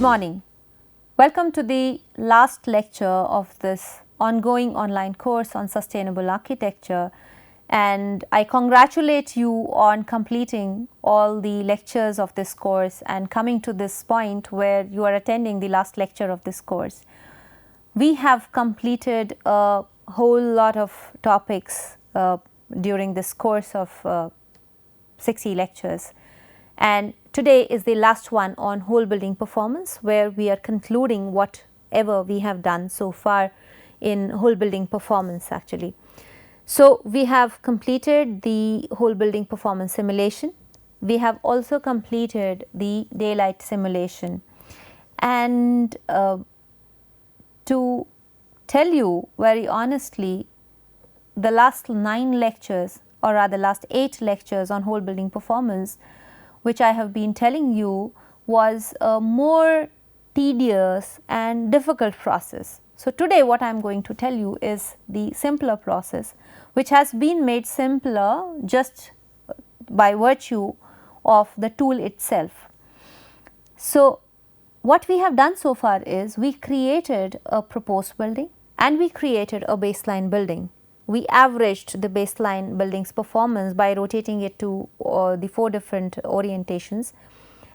morning. Welcome to the last lecture of this ongoing online course on sustainable architecture, and I congratulate you on completing all the lectures of this course and coming to this point where you are attending the last lecture of this course. We have completed a whole lot of topics during this course of 60 lectures, and today is the last one on whole building performance, where we are concluding whatever we have done so far in whole building performance actually. So, we have completed the whole building performance simulation. We have also completed the daylight simulation, and to tell you very honestly, the last 9 lectures, or rather last 8 lectures on whole building performance, which I have been telling you, was a more tedious and difficult process. So, today what I am going to tell you is the simpler process, which has been made simpler just by virtue of the tool itself. So, what we have done so far is we created a proposed building and we created a baseline building. We averaged the baseline building's performance by rotating it to the 4 different orientations,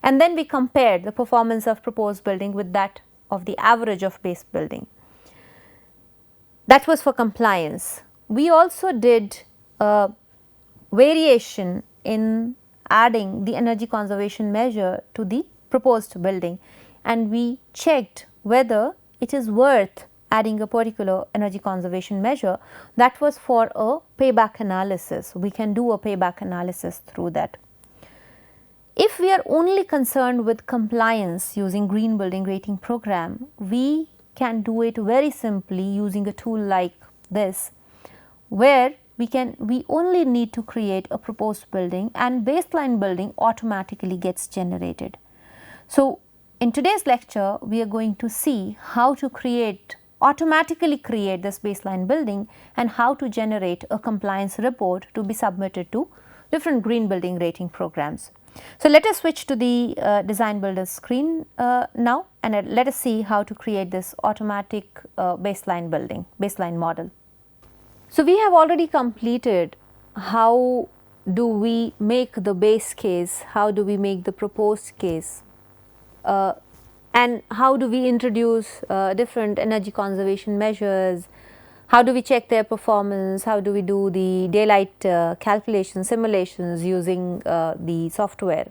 and then we compared the performance of proposed building with that of the average of base building. That was for compliance. We also did a variation in adding the energy conservation measure to the proposed building, and we checked whether it is worth adding a particular energy conservation measure. That was for a payback analysis. We can do a payback analysis through that. If we are only concerned with compliance using green building rating program, we can do it very simply using a tool like this, where we only need to create a proposed building and baseline building automatically gets generated. So, in today's lecture, we are going to see how to automatically create this baseline building and how to generate a compliance report to be submitted to different green building rating programs. So, let us switch to the DesignBuilder screen now, and let us see how to create this automatic baseline model. So, we have already completed how do we make the base case, how do we make the proposed case, and how do we introduce different energy conservation measures, how do we check their performance, how do we do the daylight calculations, simulations using the software.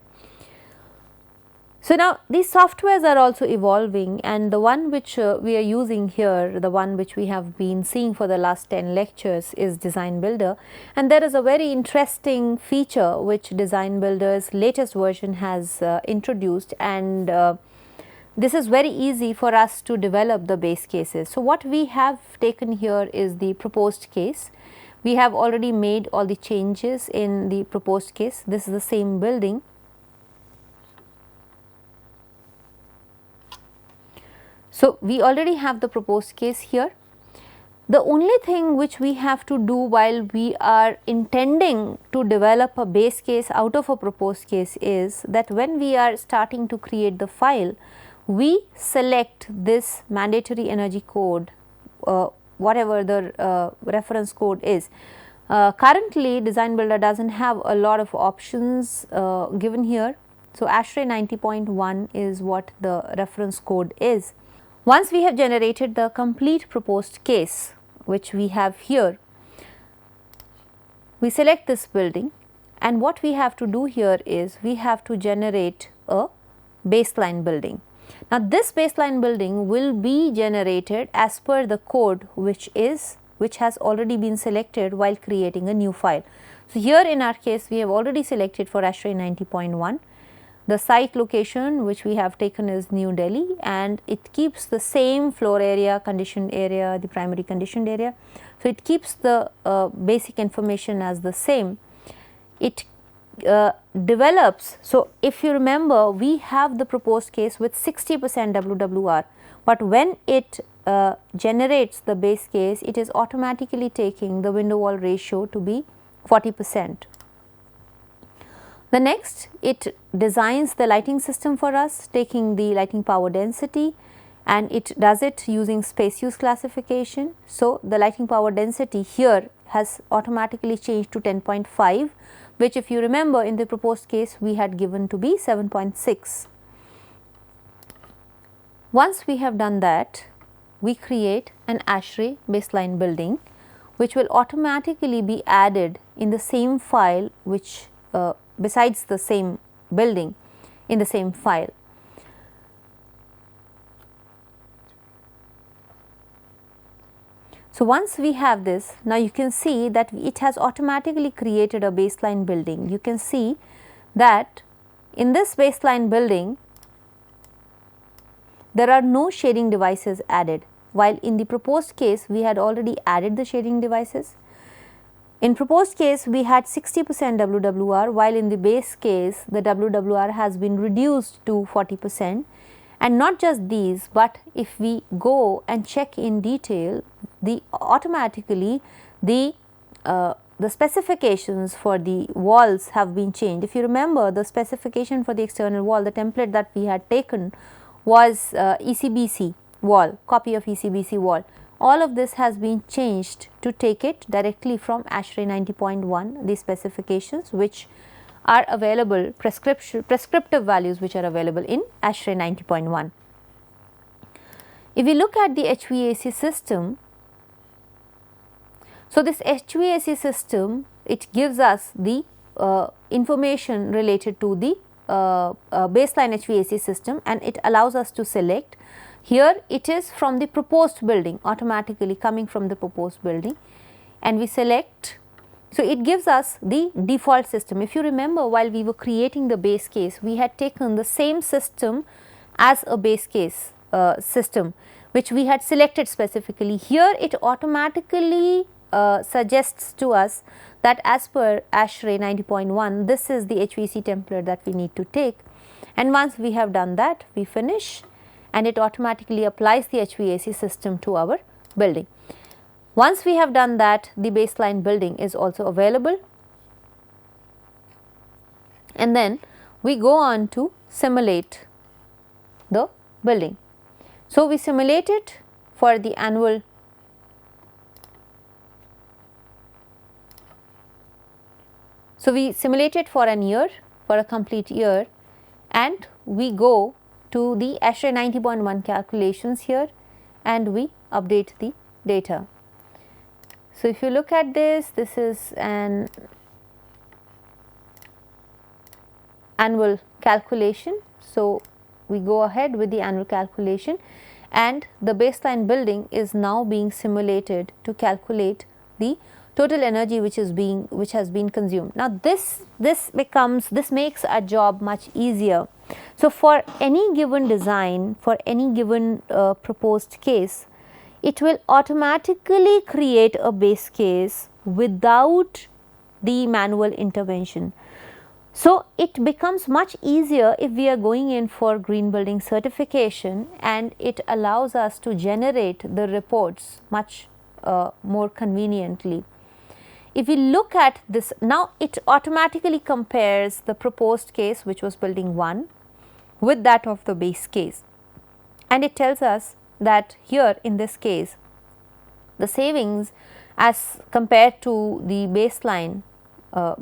So, now these softwares are also evolving, and the one which we are using here, the one which we have been seeing for the last 10 lectures, is DesignBuilder, and there is a very interesting feature which DesignBuilder's latest version has introduced, and this is very easy for us to develop the base cases. So, what we have taken here is the proposed case. We have already made all the changes in the proposed case. This is the same building. So, we already have the proposed case here. The only thing which we have to do while we are intending to develop a base case out of a proposed case is that when we are starting to create the file, we select this mandatory energy code, whatever the reference code is. Currently, DesignBuilder does not have a lot of options given here. So, ASHRAE 90.1 is what the reference code is. Once we have generated the complete proposed case, which we have here, we select this building, and what we have to do here is we have to generate a baseline building. Now, this baseline building will be generated as per the code which has already been selected while creating a new file. So, here in our case we have already selected for ASHRAE 90.1. The site location which we have taken is New Delhi, and it keeps the same floor area, conditioned area, the primary conditioned area. So, it keeps the basic information as the same. It develops. So, if you remember, we have the proposed case with 60% WWR, but when it generates the base case, it is automatically taking the window wall ratio to be 40%. The next, it designs the lighting system for us, taking the lighting power density, and it does it using space use classification. So, the lighting power density here has automatically changed to 10.5, which if you remember in the proposed case we had given to be 7.6. Once we have done that, we create an ASHRAE baseline building, which will automatically be added in the same file, which besides the same building in the same file. So, once we have this, now you can see that it has automatically created a baseline building. You can see that in this baseline building there are no shading devices added, while in the proposed case we had already added the shading devices. In proposed case we had 60% WWR, while in the base case the WWR has been reduced to 40%. And not just these, but if we go and check in detail, the automatically the specifications for the walls have been changed. If you remember, the specification for the external wall, the template that we had taken was ECBC wall, copy of ECBC wall. All of this has been changed to take it directly from ASHRAE 90.1, the specifications which are available, prescriptive values which are available in ASHRAE 90.1. If we look at the HVAC system, so this HVAC system, it gives us the information related to the baseline HVAC system, and it allows us to select. Here it is from the proposed building, automatically coming from the proposed building, and we select. So, it gives us the default system. If you remember, while we were creating the base case, we had taken the same system as a base case system, which we had selected specifically. Here it automatically suggests to us that as per ASHRAE 90.1, this is the HVAC template that we need to take, and once we have done that, we finish, and it automatically applies the HVAC system to our building. Once we have done that, the baseline building is also available, and then we go on to simulate the building. So, we simulate it for the annual So, we simulate it for an year, for a complete year, and we go to the ASHRAE 90.1 calculations here, and we update the data. So, if you look at this, this is an annual calculation. So, we go ahead with the annual calculation, and the baseline building is now being simulated to calculate the total energy which has been consumed. Now, this makes our job much easier. So, for any given design, for any given proposed case, it will automatically create a base case without the manual intervention. So, it becomes much easier if we are going in for green building certification, and it allows us to generate the reports much more conveniently. If we look at this, now it automatically compares the proposed case, which was building 1, with that of the base case, and it tells us that here in this case the savings as compared to the baseline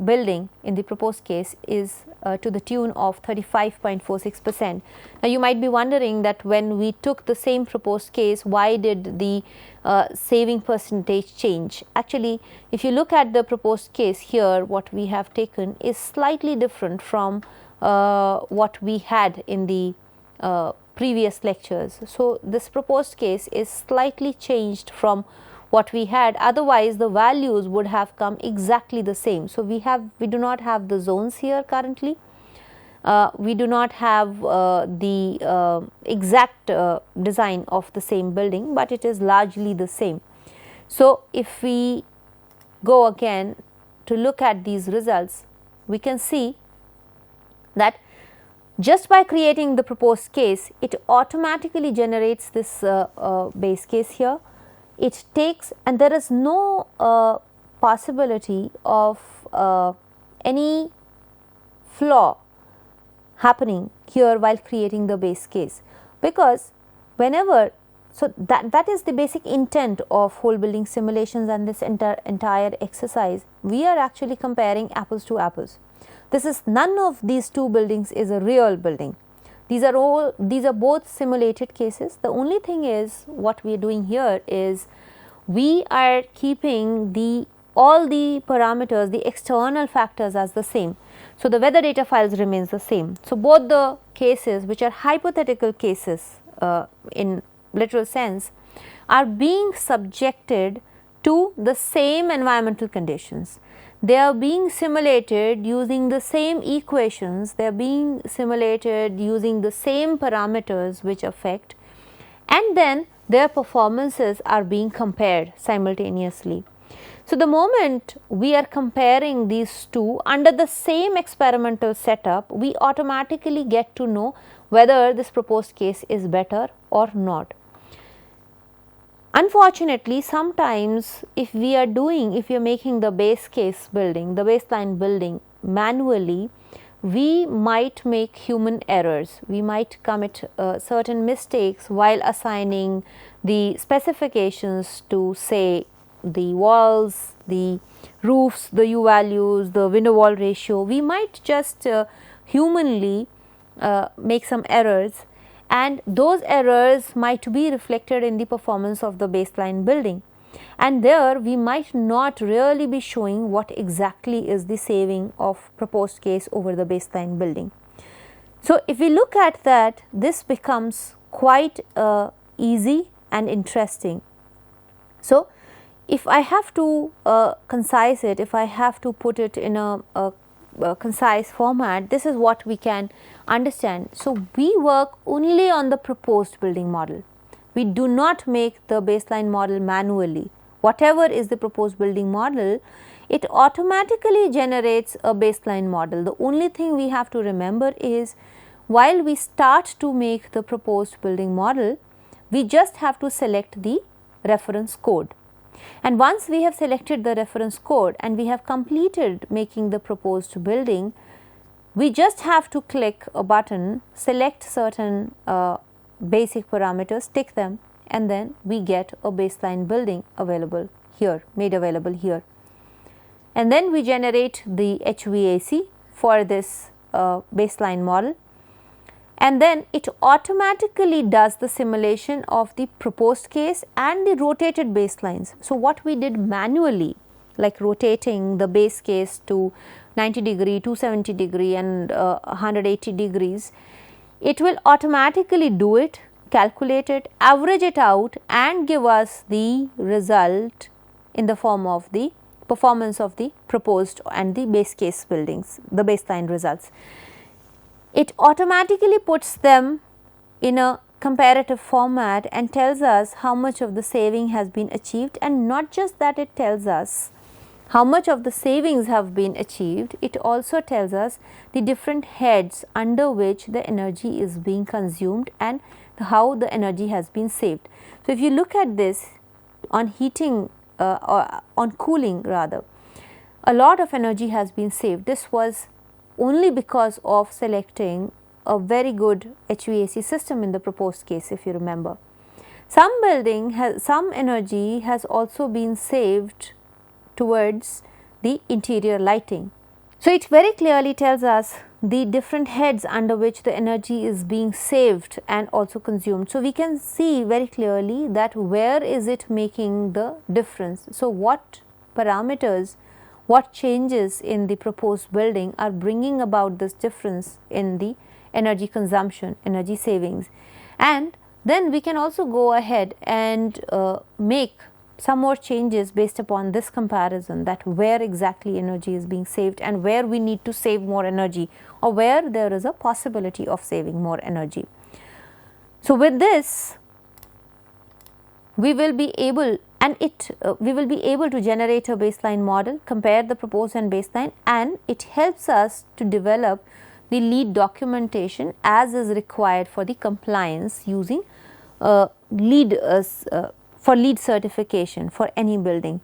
building in the proposed case is to the tune of 35.46%. Now, you might be wondering that when we took the same proposed case, why did the saving percentage change? Actually, if you look at the proposed case here, what we have taken is slightly different from what we had in the previous lectures. So, this proposed case is slightly changed from what we had, otherwise the values would have come exactly the same. So, we do not have the zones here currently, we do not have the exact design of the same building, but it is largely the same. So, if we go again to look at these results, we can see that just by creating the proposed case, it automatically generates this base case here. It takes, and there is no possibility of any flaw happening here while creating the base case, because whenever, so that is the basic intent of whole building simulations and this entire exercise. We are actually comparing apples to apples. This is, none of these two buildings is a real building. These are both simulated cases. The only thing is, what we are doing here is we are keeping all the parameters, the external factors as the same. So, the weather data files remains the same. So, both the cases which are hypothetical cases in literal sense are being subjected to the same environmental conditions. They are being simulated using the same equations, they are being simulated using the same parameters which affect, and then their performances are being compared simultaneously. So, the moment we are comparing these two under the same experimental setup, we automatically get to know whether this proposed case is better or not. Unfortunately, sometimes if we are making the base case building, the baseline building manually, we might make human errors. We might commit certain mistakes while assigning the specifications to, say, the walls, the roofs, the U values, the window wall ratio. We might just humanly make some errors, and those errors might be reflected in the performance of the baseline building, and there we might not really be showing what exactly is the saving of proposed case over the baseline building. So, if we look at that, this becomes quite easy and interesting. So, if I have to concise it, if I have to put it in a concise format, this is what we can understand. So, we work only on the proposed building model. We do not make the baseline model manually. Whatever is the proposed building model, it automatically generates a baseline model. The only thing we have to remember is, while we start to make the proposed building model, we just have to select the reference code. And once we have selected the reference code and we have completed making the proposed building, we just have to click a button, select certain basic parameters, tick them, and then we get a baseline building available here, made available here. And then we generate the HVAC for this baseline model, and then it automatically does the simulation of the proposed case and the rotated baselines. So, what we did manually, like rotating the base case to 90 degree, 270 degree and 180 degrees, it will automatically do it, calculate it, average it out and give us the result in the form of the performance of the proposed and the base case buildings, the baseline results. It automatically puts them in a comparative format and tells us how much of the saving has been achieved, and not just that it tells us how much of the savings have been achieved, it also tells us the different heads under which the energy is being consumed and how the energy has been saved. So, if you look at this on heating or on cooling rather, a lot of energy has been saved. This was only because of selecting a very good HVAC system in the proposed case, if you remember. Some energy has also been saved towards the interior lighting. So, it very clearly tells us the different heads under which the energy is being saved and also consumed. So, we can see very clearly that where is it making the difference. So, what parameters, what changes in the proposed building are bringing about this difference in the energy consumption, energy savings. And then we can also go ahead and make some more changes based upon this comparison, that where exactly energy is being saved and where we need to save more energy, or where there is a possibility of saving more energy. So, with this we will be able to generate a baseline model, compare the proposed and baseline, and it helps us to develop the LEED documentation as is required for the compliance using LEED for LEED certification for any building.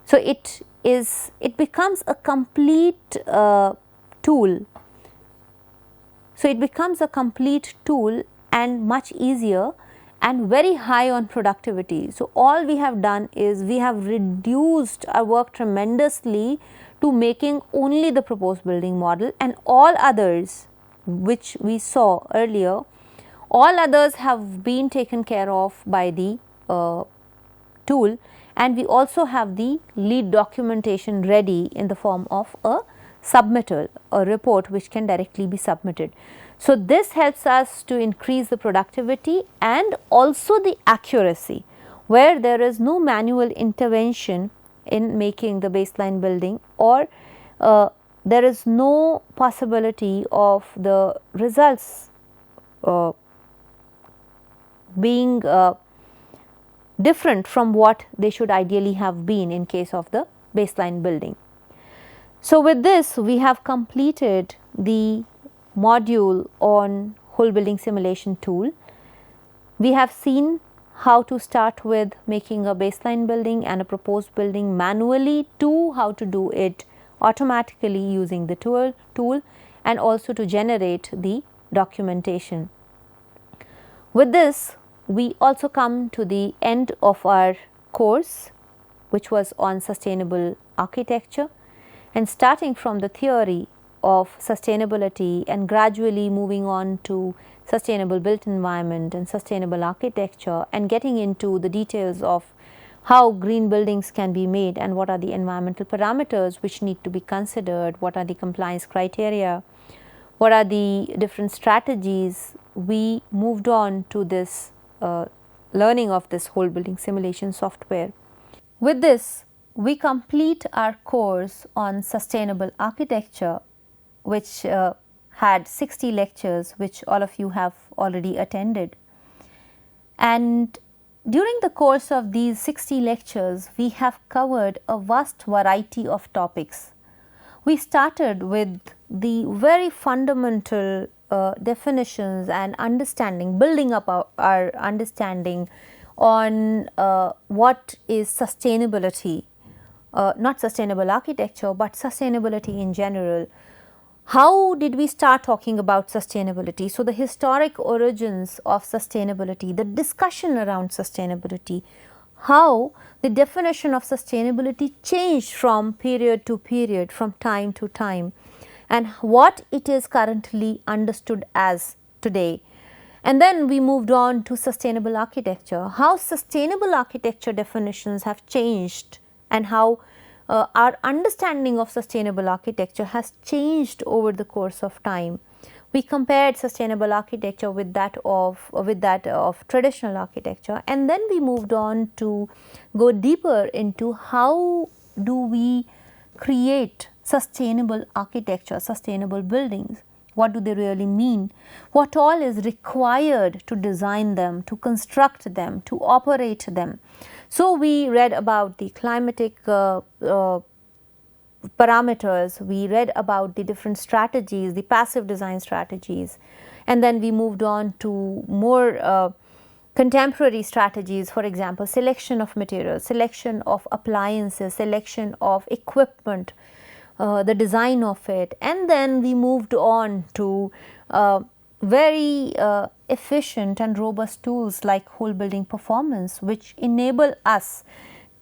So, it becomes a complete tool So it becomes a complete tool and much easier and very high on productivity. So all we have done is we have reduced our work tremendously to making only the proposed building model, and all others which we saw earlier, all others have been taken care of by the tool, and we also have the lead documentation ready in the form of a submittal, a report which can directly be submitted. So this helps us to increase the productivity and also the accuracy, where there is no manual intervention in making the baseline building, or there is no possibility of the results being different from what they should ideally have been in case of the baseline building. So with this, we have completed the module on whole building simulation tool. We have seen how to start with making a baseline building and a proposed building manually, to how to do it automatically using the tool, and also to generate the documentation. With this, we also come to the end of our course, which was on sustainable architecture, and starting from the theory of sustainability and gradually moving on to sustainable built environment and sustainable architecture, and getting into the details of how green buildings can be made and what are the environmental parameters which need to be considered, what are the compliance criteria, what are the different strategies. We moved on to this learning of this whole building simulation software. With this, we complete our course on sustainable architecture, which had 60 lectures, which all of you have already attended. And during the course of these 60 lectures, we have covered a vast variety of topics. We started with the very fundamental definitions and understanding, building up our understanding on what is sustainability, not sustainable architecture, but sustainability in general. How did we start talking about sustainability? So the historic origins of sustainability, the discussion around sustainability, how the definition of sustainability changed from period to period, from time to time, and what it is currently understood as today. And then we moved on to sustainable architecture, how sustainable architecture definitions have changed, and how our understanding of sustainable architecture has changed over the course of time. We compared sustainable architecture with that of traditional architecture, and then we moved on to go deeper into how do we create sustainable architecture, sustainable buildings. What do they really mean? What all is required to design them, to construct them, to operate them? So we read about the climatic parameters, we read about the different strategies, the passive design strategies, and then we moved on to more contemporary strategies, for example, selection of materials, selection of appliances, selection of equipment, the design of it, and then we moved on to very efficient and robust tools like whole building performance, which enable us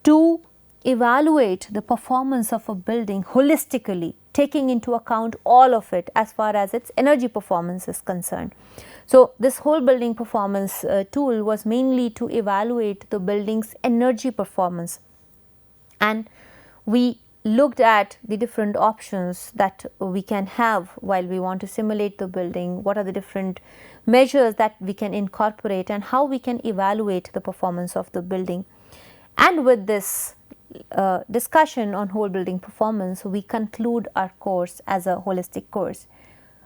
to evaluate the performance of a building holistically, taking into account all of it as far as its energy performance is concerned. So this whole building performance tool was mainly to evaluate the building's energy performance, and we looked at the different options that we can have while we want to simulate the building, what are the different measures that we can incorporate, and how we can evaluate the performance of the building. And with this discussion on whole building performance, we conclude our course as a holistic course.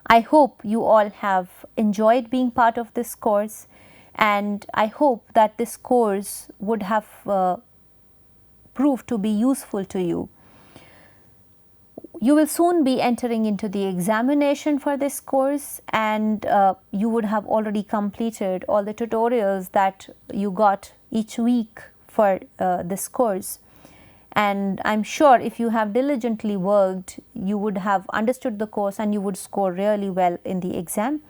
I hope you all have enjoyed being part of this course, and I hope that this course would have proved to be useful to you. You will soon be entering into the examination for this course, and you would have already completed all the tutorials that you got each week for this course. and I am sure if you have diligently worked, you would have understood the course and you would score really well in the exam.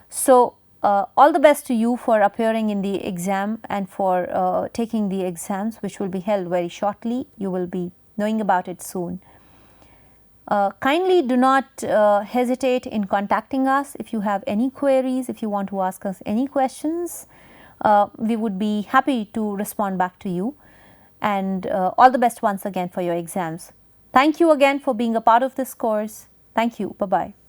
So, all the best to you for appearing in the exam and for taking the exams, which will be held very shortly. You will be knowing about it soon. Kindly do not hesitate in contacting us if you have any queries, if you want to ask us any questions. We would be happy to respond back to you, and all the best once again for your exams. Thank you again for being a part of this course. Thank you. Bye-bye.